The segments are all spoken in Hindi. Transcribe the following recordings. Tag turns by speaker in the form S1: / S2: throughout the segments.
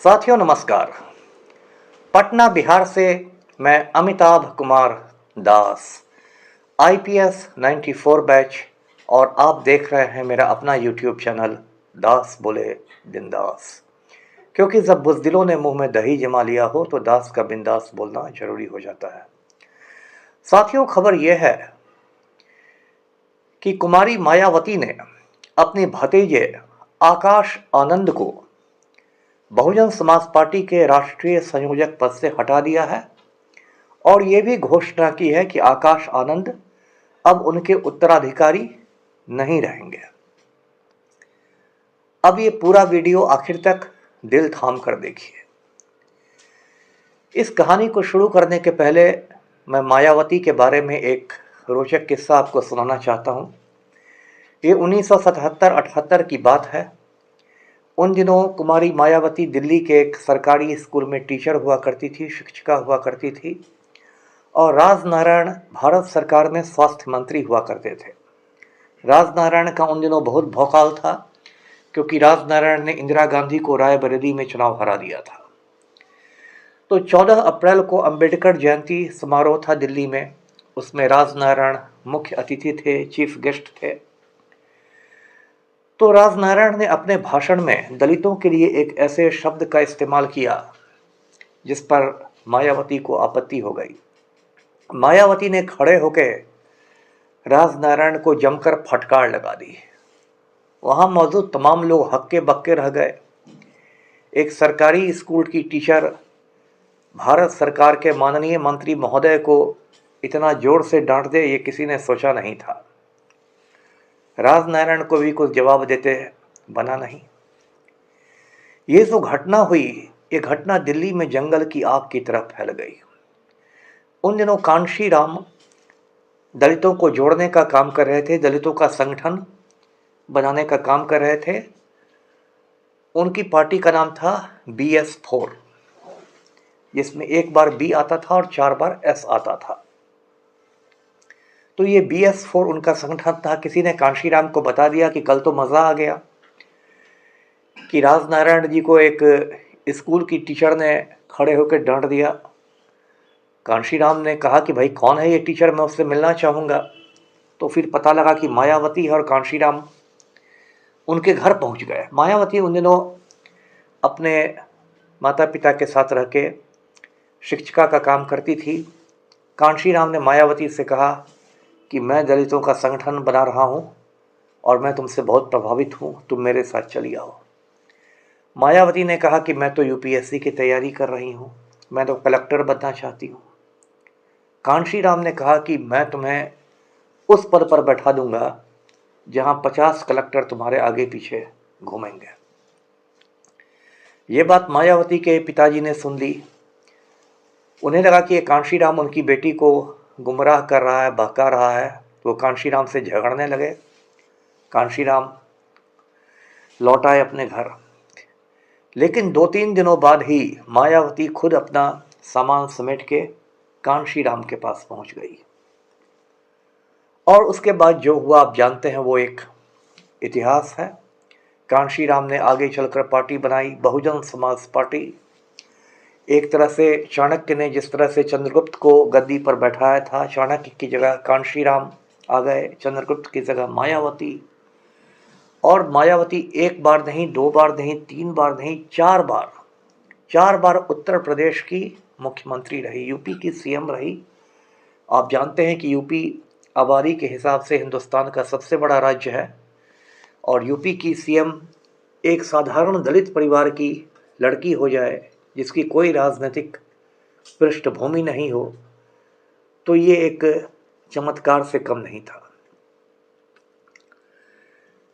S1: साथियों नमस्कार। पटना बिहार से मैं अमिताभ कुमार दास, आईपीएस 94 बैच, और आप देख रहे हैं मेरा अपना यूट्यूब चैनल दास बोले बिंदास। क्योंकि जब बुज़दिलों ने मुंह में दही जमा लिया हो तो दास का बिंदास बोलना जरूरी हो जाता है। साथियों, खबर यह है कि कुमारी मायावती ने अपने भतीजे आकाश आनंद को बहुजन समाज पार्टी के राष्ट्रीय संयोजक पद से हटा दिया है और यह भी घोषणा की है कि आकाश आनंद अब उनके उत्तराधिकारी नहीं रहेंगे। अब ये पूरा वीडियो आखिर तक दिल थाम कर देखिए। इस कहानी को शुरू करने के पहले मैं मायावती के बारे में एक रोचक किस्सा आपको सुनाना चाहता हूँ। ये 1977-78 की बात है। उन दिनों कुमारी मायावती दिल्ली के एक सरकारी स्कूल में टीचर हुआ करती थी, शिक्षिका हुआ करती थी, और राजनारायण भारत सरकार में स्वास्थ्य मंत्री हुआ करते थे। राजनारायण का उन दिनों बहुत भौकाल था, क्योंकि राजनारायण ने इंदिरा गांधी को रायबरेली में चुनाव हरा दिया था। तो 14 अप्रैल को अंबेडकर जयंती समारोह था दिल्ली में। उसमें राजनारायण मुख्य अतिथि थे, चीफ गेस्ट थे। तो राजनारायण ने अपने भाषण में दलितों के लिए एक ऐसे शब्द का इस्तेमाल किया जिस पर मायावती को आपत्ति हो गई। मायावती ने खड़े होकर राजनारायण को जमकर फटकार लगा दी। वहां मौजूद तमाम लोग हक्के बक्के रह गए। एक सरकारी स्कूल की टीचर भारत सरकार के माननीय मंत्री महोदय को इतना जोर से डांट दे, ये किसी ने सोचा नहीं था। राजनारायण को भी कुछ जवाब देते बना नहीं। ये जो घटना हुई, ये घटना दिल्ली में जंगल की आग की तरह फैल गई। उन दिनों कांशी राम दलितों को जोड़ने का काम कर रहे थे, दलितों का संगठन बनाने का काम कर रहे थे। उनकी पार्टी का नाम था BS4, जिसमें एक बार बी आता था और 4 बार एस आता था। तो ये BS4 उनका संगठन था। किसी ने कांशीराम को बता दिया कि कल तो मज़ा आ गया कि राजनारायण जी को एक स्कूल की टीचर ने खड़े होकर डांट दिया। कांशीराम ने कहा कि भाई कौन है ये टीचर, मैं उससे मिलना चाहूँगा। तो फिर पता लगा कि मायावती और कांशीराम उनके घर पहुँच गए। मायावती उन दिनों अपने माता पिता के साथ रह के शिक्षिका का काम करती थी। कांशीराम ने मायावती से कहा कि मैं दलितों का संगठन बना रहा हूँ और मैं तुमसे बहुत प्रभावित हूँ, तुम मेरे साथ चली आओ। मायावती ने कहा कि मैं तो यूपीएससी की तैयारी कर रही हूँ, मैं तो कलेक्टर बनना चाहती हूँ। कांशीराम ने कहा कि मैं तुम्हें उस पद पर बैठा दूंगा जहाँ 50 कलेक्टर तुम्हारे आगे पीछे घूमेंगे। ये बात मायावती के पिताजी ने सुन ली। उन्हें लगा कि ये कांशीराम उनकी बेटी को गुमराह कर रहा है, बहका रहा है। तो कांशीराम से झगड़ने लगे। कांशीराम लौट आए अपने घर। लेकिन 2-3 दिनों बाद ही मायावती खुद अपना सामान समेट के कांशीराम के पास पहुंच गई। और उसके बाद जो हुआ आप जानते हैं, वो एक इतिहास है। कांशीराम ने आगे चलकर पार्टी बनाई, बहुजन समाज पार्टी। एक तरह से चाणक्य ने जिस तरह से चंद्रगुप्त को गद्दी पर बैठाया था, चाणक्य की जगह कांशीराम आ गए, चंद्रगुप्त की जगह मायावती। और मायावती एक बार नहीं, 2 बार नहीं, 3 बार नहीं, 4 बार उत्तर प्रदेश की मुख्यमंत्री रही, यूपी की सीएम रही। आप जानते हैं कि यूपी आबादी के हिसाब से हिंदुस्तान का सबसे बड़ा राज्य है, और यूपी की सीएम एक साधारण दलित परिवार की लड़की हो जाए, जिसकी कोई राजनीतिक पृष्ठभूमि नहीं हो, तो ये एक चमत्कार से कम नहीं था।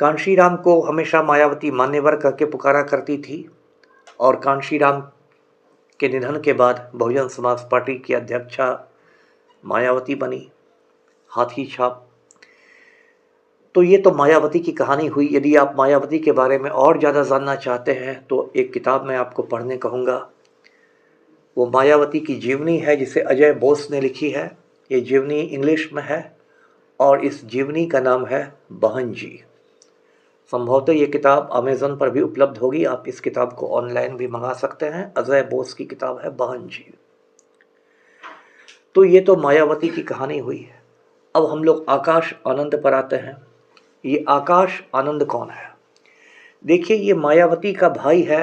S1: कांशीराम को हमेशा मायावती मान्यवर करके पुकारा करती थी, और कांशीराम के निधन के बाद बहुजन समाज पार्टी की अध्यक्षा मायावती बनी, हाथी छाप। तो ये तो मायावती की कहानी हुई। यदि आप मायावती के बारे में और ज़्यादा जानना चाहते हैं तो एक किताब मैं आपको पढ़ने कहूँगा। वो मायावती की जीवनी है, जिसे अजय बोस ने लिखी है। ये जीवनी इंग्लिश में है और इस जीवनी का नाम है बहन जी। संभवतः ये किताब अमेज़न पर भी उपलब्ध होगी, आप इस किताब को ऑनलाइन भी मंगा सकते हैं। अजय बोस की किताब है बहन जी। तो ये तो मायावती की कहानी हुई है। अब हम लोग आकाश आनंद पर आते हैं। ये आकाश आनंद कौन है? देखिए, ये मायावती का भाई है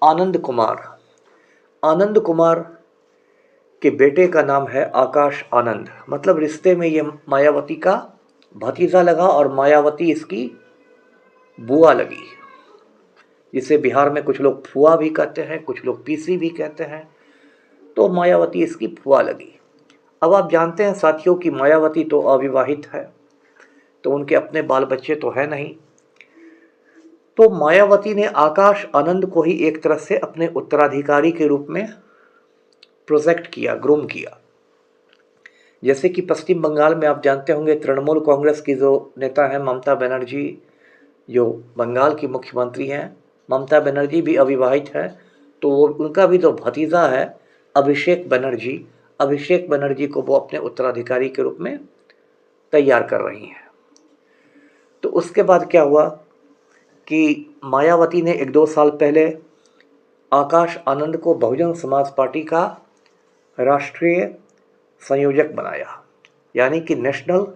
S1: आनंद कुमार। आनंद कुमार के बेटे का नाम है आकाश आनंद। मतलब रिश्ते में ये मायावती का भतीजा लगा और मायावती इसकी बुआ लगी, जिसे बिहार में कुछ लोग फुआ भी कहते हैं, कुछ लोग पीसी भी कहते हैं। तो मायावती इसकी फुआ लगी। अब आप जानते हैं साथियों कि मायावती तो अविवाहित है, तो उनके अपने बाल बच्चे तो है नहीं। तो मायावती ने आकाश आनंद को ही एक तरह से अपने उत्तराधिकारी के रूप में प्रोजेक्ट किया, ग्रूम किया। जैसे कि पश्चिम बंगाल में आप जानते होंगे तृणमूल कांग्रेस की जो नेता है ममता बनर्जी, जो बंगाल की मुख्यमंत्री हैं, ममता बनर्जी भी अविवाहित है। तो उनका भी तो भतीजा है अभिषेक बनर्जी। अभिषेक बनर्जी को वो अपने उत्तराधिकारी के रूप में तैयार कर रही हैं। तो उसके बाद क्या हुआ कि मायावती ने 1-2 साल पहले आकाश आनंद को बहुजन समाज पार्टी का राष्ट्रीय संयोजक बनाया, यानी कि नेशनल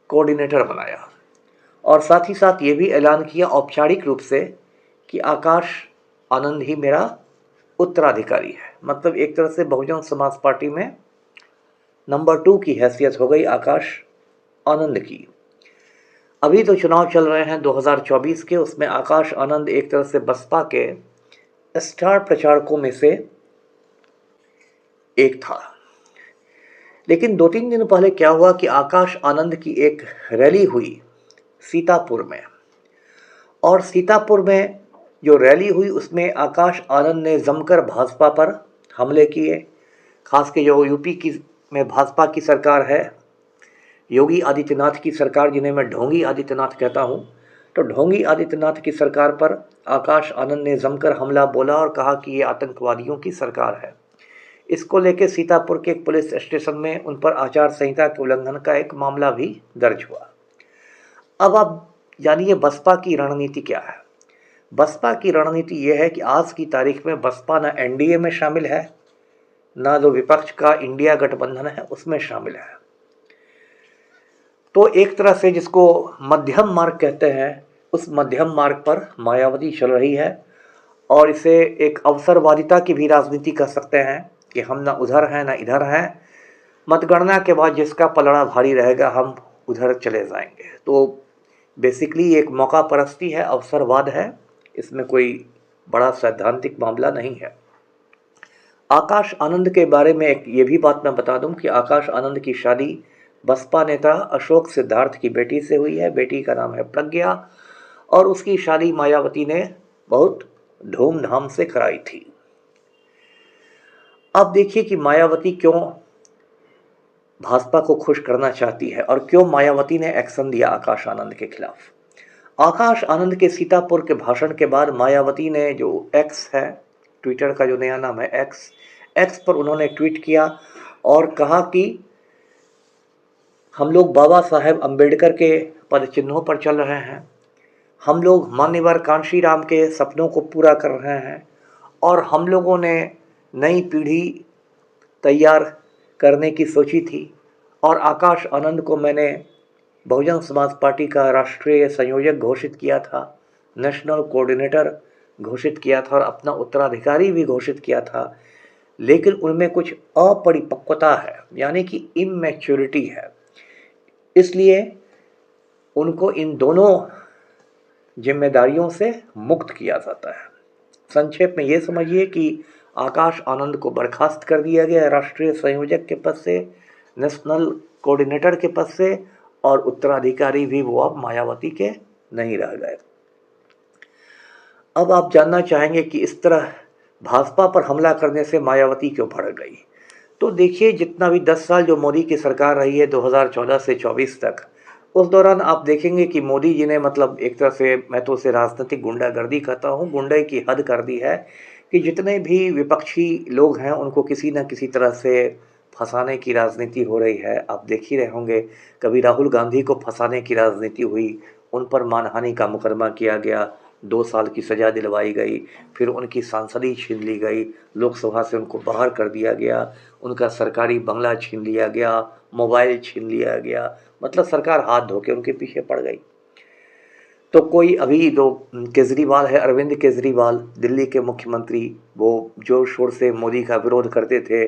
S1: कोऑर्डिनेटर बनाया। और साथ ही साथ ये भी ऐलान किया औपचारिक रूप से कि आकाश आनंद ही मेरा उत्तराधिकारी है। मतलब एक तरह से बहुजन समाज पार्टी में नंबर 2 की हैसियत हो गई आकाश आनंद की। अभी तो चुनाव चल रहे हैं 2024 के, उसमें आकाश आनंद एक तरह से बसपा के स्टार प्रचारकों में से एक था। लेकिन 2-3 दिन पहले क्या हुआ कि आकाश आनंद की एक रैली हुई सीतापुर में, और सीतापुर में जो रैली हुई उसमें आकाश आनंद ने जमकर भाजपा पर हमले किए। खास के जो यूपी की में भाजपा की सरकार है, योगी आदित्यनाथ की सरकार, जिन्हें मैं ढोंगी आदित्यनाथ कहता हूँ, तो ढोंगी आदित्यनाथ की सरकार पर आकाश आनंद ने जमकर हमला बोला और कहा कि ये आतंकवादियों की सरकार है। इसको लेकर सीतापुर के एक पुलिस स्टेशन में उन पर आचार संहिता के उल्लंघन का एक मामला भी दर्ज हुआ। अब आप जानिए बसपा की रणनीति क्या है। बसपा की रणनीति यह है कि आज की तारीख में बसपा ना एनडीए में शामिल है, ना जो विपक्ष का इंडिया गठबंधन है उसमें शामिल है। तो एक तरह से जिसको मध्यम मार्ग कहते हैं, उस मध्यम मार्ग पर मायावती चल रही है। और इसे एक अवसरवादिता की भी राजनीति कह सकते हैं कि हम ना उधर हैं ना इधर हैं, मतगणना के बाद जिसका पलड़ा भारी रहेगा हम उधर चले जाएंगे। तो बेसिकली एक मौका परस्ती है, अवसरवाद है, इसमें कोई बड़ा सैद्धांतिक मामला नहीं है। आकाश आनंद के बारे में एक ये भी बात मैं बता दूं कि आकाश आनंद की शादी बसपा नेता अशोक सिद्धार्थ की बेटी से हुई है। बेटी का नाम है प्रज्ञा, और उसकी शादी मायावती ने बहुत धूमधाम से कराई थी। अब देखिए कि मायावती क्यों भाजपा को खुश करना चाहती है और क्यों मायावती ने एक्शन दिया आकाश आनंद के खिलाफ। आकाश आनंद के सीतापुर के भाषण के बाद मायावती ने जो एक्स है, ट्विटर का जो नया नाम है एक्स पर उन्होंने ट्वीट किया और कहा कि हम लोग बाबा साहेब अम्बेडकर के पद चिन्हों पर चल रहे हैं, हम लोग मान्यवर कांशीराम के सपनों को पूरा कर रहे हैं, और हम लोगों ने नई पीढ़ी तैयार करने की सोची थी। और आकाश आनंद को मैंने बहुजन समाज पार्टी का राष्ट्रीय संयोजक घोषित किया था, नेशनल कोऑर्डिनेटर घोषित किया था और अपना उत्तराधिकारी भी घोषित किया था। लेकिन उनमें कुछ अपरिपक्वता है, यानी कि इमैच्योरिटी है, इसलिए उनको इन दोनों जिम्मेदारियों से मुक्त किया जाता है। संक्षेप में ये समझिए कि आकाश आनंद को बर्खास्त कर दिया गया राष्ट्रीय संयोजक के पद से, नेशनल कोऑर्डिनेटर के पद से, और उत्तराधिकारी भी वो अब मायावती के नहीं रह गए। अब आप जानना चाहेंगे कि इस तरह भाजपा पर हमला करने से मायावती क्यों भड़क गई। तो देखिए, जितना भी 10 साल जो मोदी की सरकार रही है 2014 से 24 तक, उस दौरान आप देखेंगे कि मोदी जी ने मतलब एक तरह से, मैं तो उसे राजनीतिक गुंडागर्दी कहता हूँ, गुंडे की हद कर दी है कि जितने भी विपक्षी लोग हैं उनको किसी न किसी तरह से फंसाने की राजनीति हो रही है। आप देख ही रहे होंगे, कभी राहुल गांधी को फंसाने की राजनीति हुई, उन पर मानहानि का मुकदमा किया गया, 2 साल की सज़ा दिलवाई गई, फिर उनकी सांसदी छीन ली गई, लोकसभा से उनको बाहर कर दिया गया, उनका सरकारी बंगला छीन लिया गया, मोबाइल छीन लिया गया, मतलब सरकार हाथ धो के उनके पीछे पड़ गई। तो कोई अभी जो केजरीवाल है, अरविंद केजरीवाल दिल्ली के मुख्यमंत्री, वो जोर शोर से मोदी का विरोध करते थे,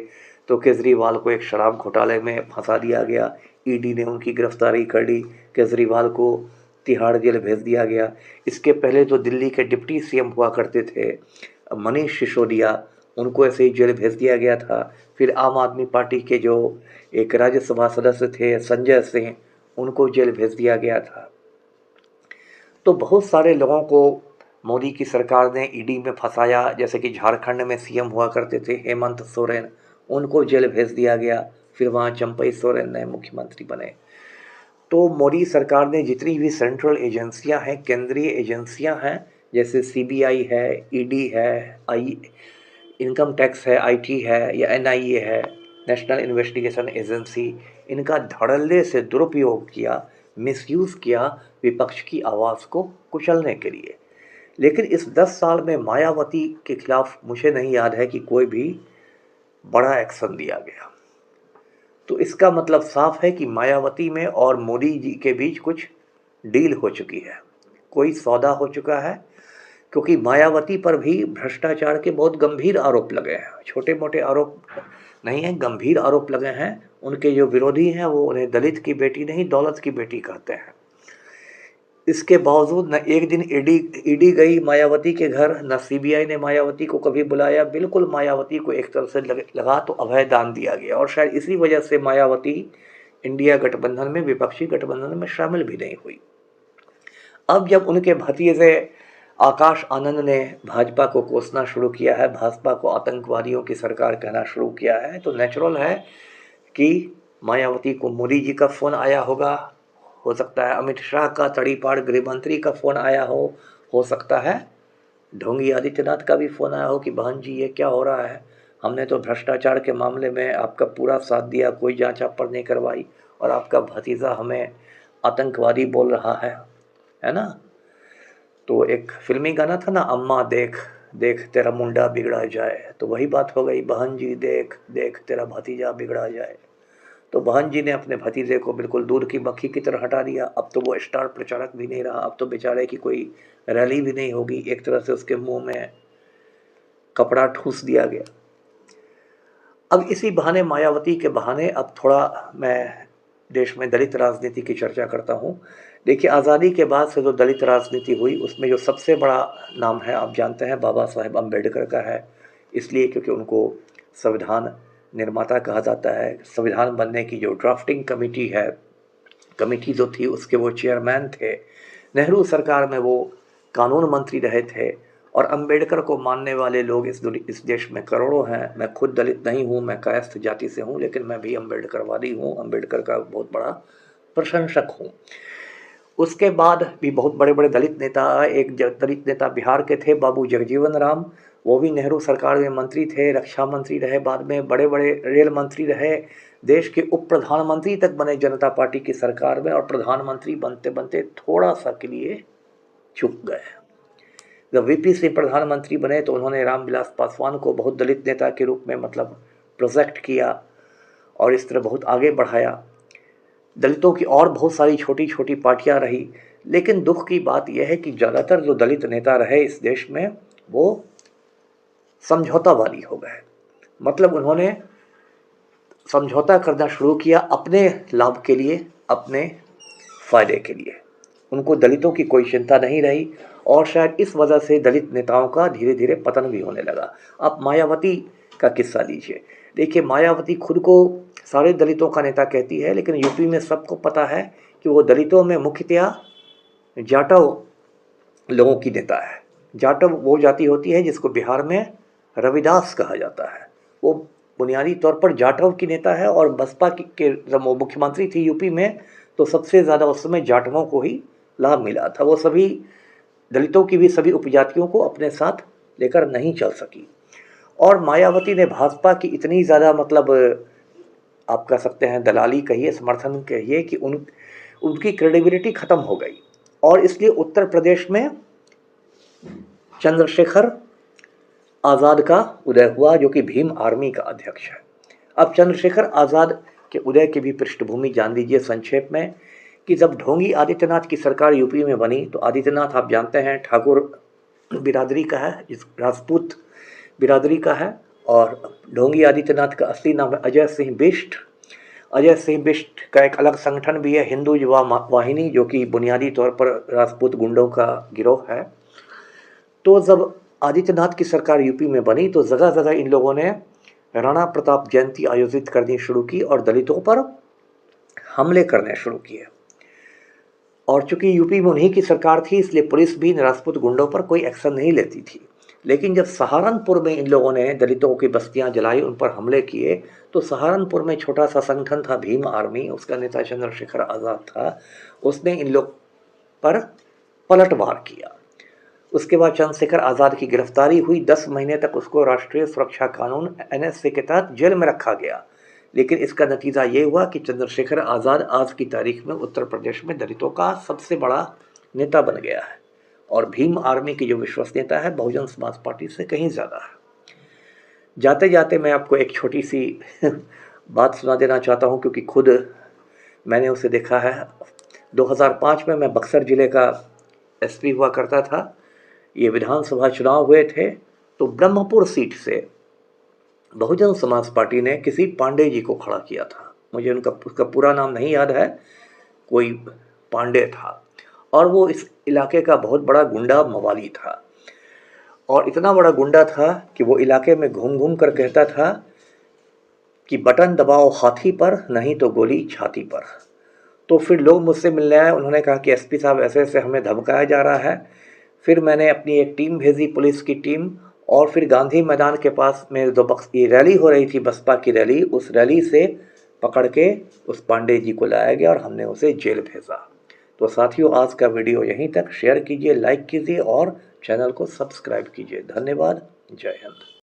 S1: तो केजरीवाल को एक शराब घोटाले में फंसा दिया गया, ईडी ने उनकी गिरफ्तारी कर ली, केजरीवाल को तिहाड़ जेल भेज दिया गया। इसके पहले तो दिल्ली के डिप्टी सीएम हुआ करते थे मनीष सिसोदिया, उनको ऐसे ही जेल भेज दिया गया था। फिर आम आदमी पार्टी के जो एक राज्यसभा सदस्य थे संजय सिंह, उनको जेल भेज दिया गया था। तो बहुत सारे लोगों को मोदी की सरकार ने ईडी में फंसाया, जैसे कि झारखंड में सीएम हुआ करते थे हेमंत सोरेन, उनको जेल भेज दिया गया, फिर वहाँ चंपई सोरेन नए मुख्यमंत्री बने। तो मोदी सरकार ने जितनी भी सेंट्रल एजेंसियां हैं, केंद्रीय एजेंसियां हैं, जैसे सीबीआई है, ईडी है, इनकम टैक्स है, आईटी है या एनआईए है, नेशनल इन्वेस्टिगेशन एजेंसी, इनका धड़ल्ले से दुरुपयोग किया, मिसयूज़ किया विपक्ष की आवाज़ को कुचलने के लिए। लेकिन इस 10 साल में मायावती के खिलाफ मुझे नहीं याद है कि कोई भी बड़ा एक्शन लिया गया। तो इसका मतलब साफ है कि मायावती में और मोदी जी के बीच कुछ डील हो चुकी है, कोई सौदा हो चुका है, क्योंकि मायावती पर भी भ्रष्टाचार के बहुत गंभीर आरोप लगे हैं, छोटे मोटे आरोप नहीं हैं, गंभीर आरोप लगे हैं। उनके जो विरोधी हैं वो उन्हें दलित की बेटी नहीं दौलत की बेटी कहते हैं। इसके बावजूद न एक दिन ईडी गई मायावती के घर, न सीबीआई ने मायावती को कभी बुलाया, बिल्कुल मायावती को एक तरह से लगा तो अभय दान दिया गया, और शायद इसी वजह से मायावती इंडिया गठबंधन में, विपक्षी गठबंधन में शामिल भी नहीं हुई। अब जब उनके भतीजे आकाश आनंद ने भाजपा को कोसना शुरू किया है, भाजपा को आतंकवादियों की सरकार कहना शुरू किया है, तो नेचुरल है कि मायावती को मोदी जी का फ़ोन आया होगा, हो सकता है अमित शाह का तड़ीपार गृह मंत्री का फ़ोन आया हो सकता है ढोंगी आदित्यनाथ का भी फ़ोन आया हो कि बहन जी ये क्या हो रहा है, हमने तो भ्रष्टाचार के मामले में आपका पूरा साथ दिया, कोई जांच आप पर नहीं करवाई, और आपका भतीजा हमें आतंकवादी बोल रहा है ना। तो एक फिल्मी गाना था ना, अम्मा देख देख तेरा मुंडा बिगड़ा जाए, तो वही बात हो गई, बहन जी देख देख तेरा भतीजा बिगड़ा जाए। तो बहन जी ने अपने भतीजे को बिल्कुल दूध की मक्खी की तरह हटा दिया। अब तो वो स्टार प्रचारक भी नहीं रहा, अब तो बेचारे की कोई रैली भी नहीं होगी, एक तरह से उसके मुंह में कपड़ा ठूस दिया गया। अब इसी बहाने, मायावती के बहाने, अब थोड़ा मैं देश में दलित राजनीति की चर्चा करता हूँ। देखिए, आज़ादी के बाद से जो दलित राजनीति हुई उसमें जो सबसे बड़ा नाम है, आप जानते हैं, बाबा साहेब अम्बेडकर का है, इसलिए क्योंकि उनको संविधान निर्माता कहा जाता है। संविधान बनने की जो ड्राफ्टिंग कमेटी है, कमेटी जो थी उसके वो चेयरमैन थे। नेहरू सरकार में वो कानून मंत्री रहे थे, और अंबेडकर को मानने वाले लोग इस देश में करोड़ों हैं। मैं खुद दलित नहीं हूँ, मैं कायस्थ जाति से हूँ, लेकिन मैं भी अम्बेडकरवादी हूँ, अम्बेडकर का बहुत बड़ा प्रशंसक हूँ। उसके बाद भी बहुत बड़े बड़े दलित नेता, एक दलित नेता बिहार के थे बाबू जगजीवन राम, वो भी नेहरू सरकार में मंत्री थे, रक्षा मंत्री रहे, बाद में बड़े बड़े रेल मंत्री रहे, देश के उप प्रधानमंत्री तक बने जनता पार्टी की सरकार में, और प्रधानमंत्री बनते बनते थोड़ा सा के लिए चुप गए। जब वीपी सिंह प्रधानमंत्री बने तो उन्होंने रामविलास पासवान को बहुत दलित नेता के रूप में मतलब प्रोजेक्ट किया, और इस तरह बहुत आगे बढ़ाया। दलितों की और बहुत सारी छोटी छोटी पार्टियां रही, लेकिन दुख की बात यह है कि ज़्यादातर जो दलित नेता रहे इस देश में वो समझौतावादी हो गए। मतलब उन्होंने समझौता करना शुरू किया अपने लाभ के लिए, अपने फ़ायदे के लिए। उनको दलितों की कोई चिंता नहीं रही, और शायद इस वजह से दलित नेताओं का धीरे धीरे पतन भी होने लगा। आप मायावती का किस्सा लीजिए। देखिए, मायावती खुद को सारे दलितों का नेता कहती है, लेकिन यूपी में सबको पता है कि वो दलितों में मुख्यतया जाटव लोगों की नेता है। जाटव वो जाति होती है जिसको बिहार में रविदास कहा जाता है। वो बुनियादी तौर पर जाटव की नेता है, और बसपा के जब वो मुख्यमंत्री थी यूपी में, तो सबसे ज़्यादा उस समय जाटवों को ही लाभ मिला था। वो सभी दलितों की भी सभी उपजातियों को अपने साथ लेकर नहीं चल सकी। और मायावती ने भाजपा की इतनी ज़्यादा मतलब आप कह सकते हैं दलाली कहिए, समर्थन कहिए, कि उनकी क्रेडिबिलिटी ख़त्म हो गई, और इसलिए उत्तर प्रदेश में चंद्रशेखर आज़ाद का उदय हुआ, जो कि भीम आर्मी का अध्यक्ष है। अब चंद्रशेखर आज़ाद के उदय की भी पृष्ठभूमि जान लीजिए संक्षेप में, कि जब ढोंगी आदित्यनाथ की सरकार यूपी में बनी तो आदित्यनाथ आप जानते हैं ठाकुर बिरादरी का है, इस राजपूत बिरादरी का है, और ढोंगी आदित्यनाथ का असली नाम है अजय सिंह बिष्ट। अजय सिंह बिष्ट का एक अलग संगठन भी है, हिंदू युवा वाहिनी, जो कि बुनियादी तौर पर राजपूत गुंडों का गिरोह है। तो जब आदित्यनाथ की सरकार यूपी में बनी तो जगह जगह इन लोगों ने राणा प्रताप जयंती आयोजित करनी शुरू की और दलितों पर हमले करने शुरू किए। और चूंकि यूपी में उन्हीं की सरकार थी, इसलिए पुलिस भी राजपूत गुंडों पर कोई एक्शन नहीं लेती थी। लेकिन जब सहारनपुर में इन लोगों ने दलितों की बस्तियां जलाई, उन पर हमले किए, तो सहारनपुर में छोटा सा संगठन था भीम आर्मी, उसका नेता चंद्रशेखर आज़ाद था। उसने इन लोग पर पलटवार किया। उसके बाद चंद्रशेखर आज़ाद की गिरफ्तारी हुई। 10 महीने तक उसको राष्ट्रीय सुरक्षा कानून NSA के तहत जेल में रखा गया। लेकिन इसका नतीजा ये हुआ कि चंद्रशेखर आज़ाद आज की तारीख में उत्तर प्रदेश में दलितों का सबसे बड़ा नेता बन गया है, और भीम आर्मी की जो विश्वसनीयता है बहुजन समाज पार्टी से कहीं ज़्यादा है। जाते जाते मैं आपको एक छोटी सी बात सुना देना चाहता हूँ, क्योंकि खुद मैंने उसे देखा है। 2005 में मैं बक्सर जिले का SP हुआ करता था। ये विधानसभा चुनाव हुए थे, तो ब्रह्मपुर सीट से बहुजन समाज पार्टी ने किसी पांडे जी को खड़ा किया था। मुझे उसका पूरा नाम नहीं याद है, कोई पांडे था, और वो इस इलाके का बहुत बड़ा गुंडा मवाली था। और इतना बड़ा गुंडा था कि वो इलाके में घूम घूम कर कहता था कि बटन दबाओ हाथी पर, नहीं तो गोली छाती पर। तो फिर लोग मुझसे मिलने आए, उन्होंने कहा कि SP साहब ऐसे ऐसे हमें धमकाया जा रहा है। फिर मैंने अपनी एक टीम भेजी, पुलिस की टीम, और फिर गांधी मैदान के पास में जो ये रैली हो रही थी, बसपा की रैली, उस रैली से पकड़ के उस पांडे जी को लाया गया और हमने उसे जेल भेजा। तो साथियों, आज का वीडियो यहीं तक। शेयर कीजिए, लाइक कीजिए और चैनल को सब्सक्राइब कीजिए। धन्यवाद। जय हिंद।